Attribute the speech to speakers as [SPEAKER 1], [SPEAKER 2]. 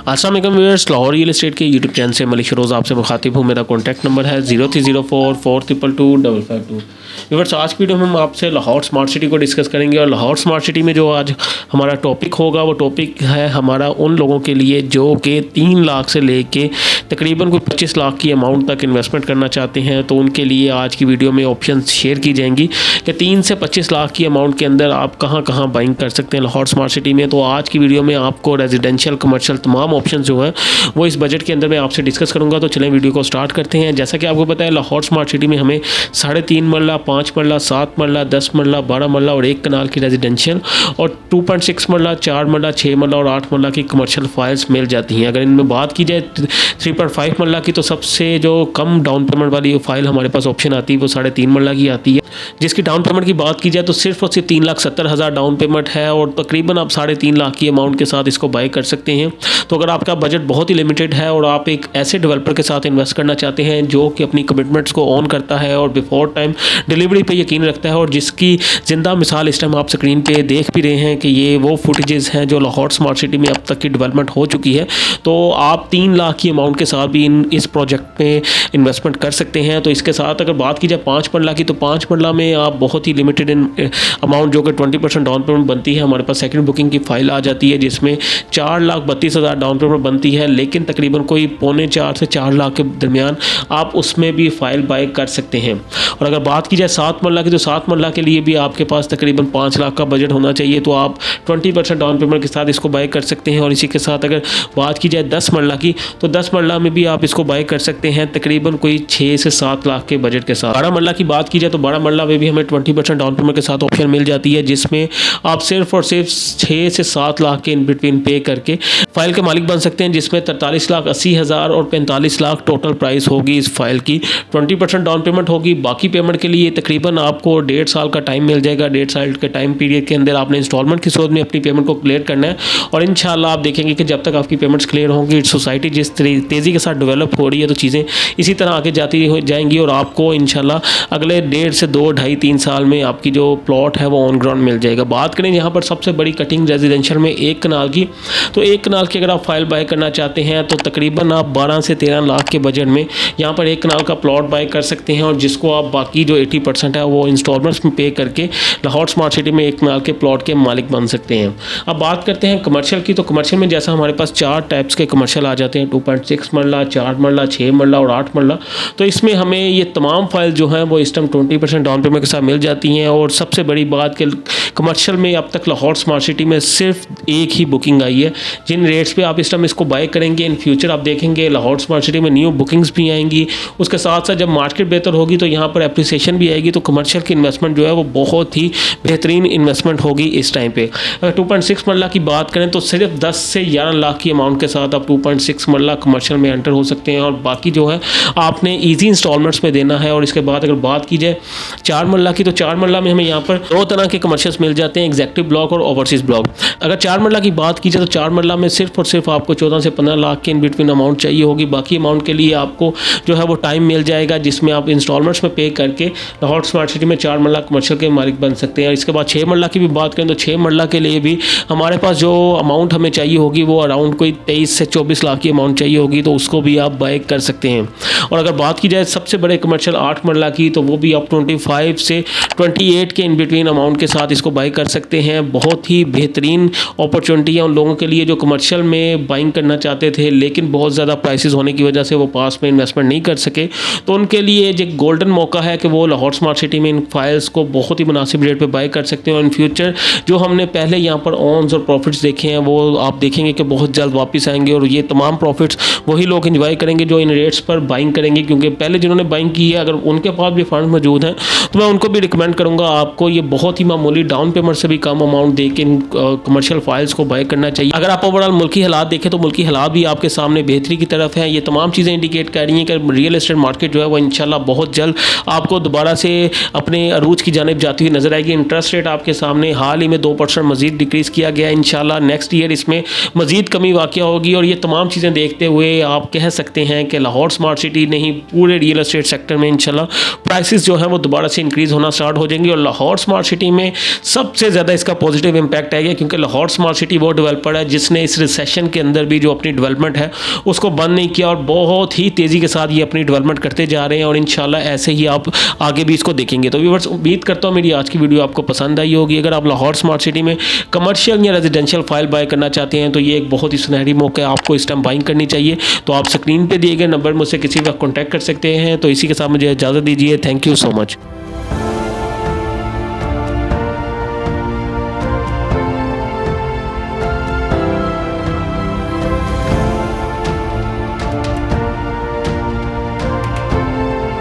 [SPEAKER 1] अस्सलाम वालेकुम viewers, Lahore real estate के यूट्यूब चैनल से मलिक रोज़ आपसे मुखातिब हूँ। मेरा कॉन्टैक्ट नंबर है 030442225552। व्यूअर्स, आज की वीडियो में हम आपसे लाहौर स्मार्ट सिटी को डिस्कस करेंगे और लाहौर स्मार्ट सिटी में जो आज हमारा टॉपिक होगा वो टॉपिक है हमारा उन लोगों के लिए जो कि 3 लाख से लेके तकरीबन कोई 25 लाख की अमाउंट तक इन्वेस्टमेंट करना चाहते हैं। तो उनके लिए आज की वीडियो में ऑप्शन शेयर की जाएंगी कि 3 से 25 लाख की अमाउंट के अंदर आप कहाँ कहाँ बाइंग कर सकते हैं लाहौर स्मार्ट सिटी में। तो आज की वीडियो में आपको रेजिडेंशियल कमर्शियल तमाम ऑप्शन जो है वो इस बजट के अंदर मैं आपसे डिस्कस करूंगा। तो चलें वीडियो को स्टार्ट करते हैं। जैसा कि आपको पता है लाहौर स्मार्ट सिटी में हमें 3.5 मरला, 5 मरला, 7 मरला, 10 मरला, 12 मरला और 1 कनाल की रेजिडेंशियल और 2.6 मरला, 4 मरला, 6 मरला और 8 मरला की कमर्शियल फाइल्स मिल जाती हैं। अगर इनमें बात की जाए 3.5 मरला की, तो सबसे जो कम डाउन पेमेंट वाली फाइल हमारे पास ऑप्शन आती है वो 3.5 मरला की आती है, जिसकी डाउन पेमेंट की बात की जाए तो सिर्फ और सिर्फ 3,70,000 डाउन पेमेंट है और तकरीबन आप 3.5 लाख की अमाउंट के साथ इसको बाय कर सकते हैं। तो अगर आपका बजट बहुत ही लिमिटेड है और आप एक ऐसे डेवलपर के साथ इन्वेस्ट करना चाहते हैं जो कि अपनी कमिटमेंट्स को ऑन करता है और बिफोर टाइम डिलीवरी पे यकीन रखता है और जिसकी ज़िंदा मिसाल इस टाइम आप स्क्रीन पे देख भी रहे हैं कि ये वो फुटेजेस हैं जो लाहौर स्मार्ट सिटी में अब तक की डेवलपमेंट हो चुकी है, तो आप 3 लाख की अमाउंट के साथ भी इस प्रोजेक्ट में इन्वेस्टमेंट कर सकते हैं। तो इसके साथ अगर बात की जाए 5 मरला की, तो 5 मरला में आप बहुत ही लिमिटेड अमाउंट जो कि 20% डाउन पेमेंट बनती है, हमारे पास सेकंड बुकिंग की फाइल आ जाती है जिसमें 4,32,000 डाउन पेमेंट बनती है, लेकिन तकरीबन कोई 3.25 से 4 लाख के दरमियान आप उसमें भी फाइल बाय कर सकते हैं। और अगर बात की जाए 7 मरला की, तो 7 मरला के लिए भी आपके पास तकरीबन 5 लाख का बजट होना चाहिए, तो आप 20% डाउन पेमेंट के साथ इसको बाय कर सकते हैं। और इसी के साथ अगर बात की जाए 10 मरला की, तो 10 मरला में भी आप इसको बाय कर सकते हैं तकरीबन कोई 6 से 7 लाख के बजट के साथ। 12 मरला की बात की जाए तो 12 मरला में भी हमें 20% डाउन पेमेंट के साथ ऑप्शन मिल जाती है, जिसमें आप सिर्फ और सिर्फ 6 से 7 लाख के इन बिटवीन पे करके फाइल के मालिक बन सकते हैं, जिसमें 43,80,000 और 45 लाख टोटल प्राइस होगी इस फाइल की। 20% डाउन पेमेंट होगी, बाकी पेमेंट के लिए तकरीबन आपको 1.5 साल का टाइम मिल जाएगा। 1.5 साल के टाइम पीरियड के अंदर आपने इंस्टॉलमेंट की सूरत में अपनी पेमेंट को क्लियर करना है और इंशाल्लाह आप देखेंगे कि जब तक आपकी पेमेंट्स क्लियर होंगी, सोसाइटी जिस तेज़ी के साथ डेवलप हो रही है तो चीज़ें इसी तरह आगे जाती हो जाएंगी और आपको इंशाल्लाह अगले 1.5 से 2, 2.5, 3 साल में आपकी जो प्लॉट है वो ऑन ग्राउंड मिल जाएगा। बात करें यहाँ पर सबसे बड़ी कटिंग रेजिडेंशियल में 1 कनाल की, तो 1 कनाल की अगर आप फाइल बाय करना चाहते हैं तो तकरीबन आप 12 से 13 लाख के बजट में यहाँ पर 1 कनाल का प्लॉट बाय कर सकते हैं और जिसको आप बाकी जो 80% है वो इंस्टॉलमेंट्स में पे करके लाहौर स्मार्ट सिटी में 1 कनाल के प्लॉट के मालिक बन सकते हैं। अब बात करते हैं कमर्शियल की, तो कमर्शियल में जैसा हमारे पास 4 टाइप्स के कमर्शियल आ जाते हैं, 2.6 मरला, 4 मरला, 6 मरला और 8 मरला। तो इसमें हमें ये तमाम फाइल जो हैं वो इस टाइम 20% डाउन पेमेंट के साथ मिल जाती हैं। और सबसे बड़ी बात कि कमर्शियल में अब तक लाहौर स्मार्ट सिटी में सिर्फ एक ही बुकिंग आई है। जिन रेट्स पे आप इस टाइम इसको बाय करेंगे, इन फ्यूचर आप देखेंगे लाहौर स्मार्ट सिटी में न्यू बुकिंग्स भी आएंगी। उसके साथ साथ जब मार्केट बेहतर होगी तो यहाँ पर एप्रिसिएशन भी आएगी, तो कमर्शियल की इन्वेस्टमेंट जो है वो बहुत ही बेहतरीन इन्वेस्टमेंट होगी इस टाइम पे। अगर 2.6 मरला की बात करें तो सिर्फ 10 से 11 लाख की अमाउंट के साथ आप 2.6 मरला कमर्शियल में एंटर हो सकते हैं और बाकी जो है आपने ईजी इंस्टॉलमेंट्स में देना है। और इसके बाद अगर बात की जाए 4 मरला की, तो 4 मरला में हमें यहाँ पर 2 तरह के कमर्शियल्स मिल जाते हैं, एग्जेक्टिव ब्लॉक और ओवरसीज ब्लॉक। अगर 4 मरला की बात की जाए तो 4 मरला में सिर्फ और सिर्फ आपको 14 से 15 लाख के इन बिटवीन अमाउंट चाहिए होगी। बाकी अमाउंट के लिए आपको जो है वो टाइम मिल जाएगा जिसमें आप इंस्टॉलमेंट्स में पे करके लाहौर स्मार्ट सिटी में 4 मरला कमर्शियल के मालिक बन सकते हैं। और इसके बाद 6 मरला की भी बात करें तो 6 मरला के लिए भी हमारे पास जो अमाउंट हमें चाहिए होगी वो अराउंड कोई 23 से 24 लाख की अमाउंट चाहिए होगी, तो उसको भी आप बाय कर सकते हैं। और अगर बात की जाए सबसे बड़े कमर्शियल 8 मरला की, तो वो भी आप 25 से 28 के इन बिटवीन अमाउंट के साथ इसको बाय कर सकते हैं। बहुत ही बेहतरीन अपॉर्चुनिटी है उन लोगों के लिए जो कमर्शियल में बाइंग करना चाहते थे लेकिन बहुत ज़्यादा प्राइसेस होने की वजह से वो पास में इन्वेस्टमेंट नहीं कर सके। तो उनके लिए एक गोल्डन मौका है कि वो लाहौर स्मार्ट सिटी में इन फाइल्स को बहुत ही मुनासिब रेट पे बाय कर सकते हैं। और इन फ्यूचर जो हमने पहले यहाँ पर ऑन्स और प्रॉफिट्स देखे हैं वो आप देखेंगे कि बहुत जल्द वापस आएंगे और ये तमाम प्रॉफिट्स वही लोग एंजॉय करेंगे जो इन रेट्स पर बाइंग करेंगे, क्योंकि पहले जिन्होंने बाइंग की है अगर उनके पास भी फंड मौजूद हैं तो मैं उनको भी रिकमेंड करूँगा आपको ये बहुत ही मामूली डाउन पेमेंट से भी कम अमाउंट दे के इन कमर्शियल फाइल्स को बाय करना चाहिए। अगर आप ओवरऑल मुल्की हालात देखें तो मुल्की हालात भी आपके सामने बेहतरी की तरफ है। ये तमाम चीज़ें इंडिकेट कर रही हैं कि रियल एस्टेट मार्केट जो है वो इंशाल्लाह बहुत जल्द आपको दोबारा से अपने अरूज की जानिब जाती हुई नजर आएगी। इंटरेस्ट रेट आपके सामने हाल ही में 2% मजीद डिक्रीज़ किया गया है। इंशाल्लाह नेक्स्ट ईयर इसमें मजीद कमी वाक़या होगी और ये तमाम चीज़ें देखते हुए आप कह सकते हैं कि लाहौर स्मार्ट सिटी नहीं पूरे रियल एस्टेट सेक्टर में इंशाल्लाह प्राइसेस जो है वो दोबारा से इंक्रीज़ होना स्टार्ट हो जाएंगी और लाहौर स्मार्ट सिटी में सबसे ज़्यादा इसका पॉजिटिव इम्पैक्ट आएगा, क्योंकि लाहौर स्मार्ट सिटी वो डेवलपर है जिसने इस रिसेशन के अंदर भी जो अपनी डेवलपमेंट है उसको बंद नहीं किया और बहुत ही तेज़ी के साथ ये अपनी डेवलपमेंट करते जा रहे हैं, और इंशाल्लाह ऐसे ही आप आगे भी इसको देखेंगे। तो व्यूअर्स, उम्मीद करता हूँ मेरी आज की वीडियो आपको पसंद आई होगी। अगर आप लाहौर स्मार्ट सिटी में कमर्शियल या रेजिडेंशियल फाइल बाय करना चाहते हैं तो ये एक बहुत ही सुनहरी मौका है, आपको इस टाइम बाइंग करनी चाहिए। तो आप स्क्रीन पर दिए गए नंबर मुझसे किसी वक्त कॉन्टैक्ट कर सकते हैं। तो इसी के साथ मुझे इजाज़त दीजिए। Thank you so much.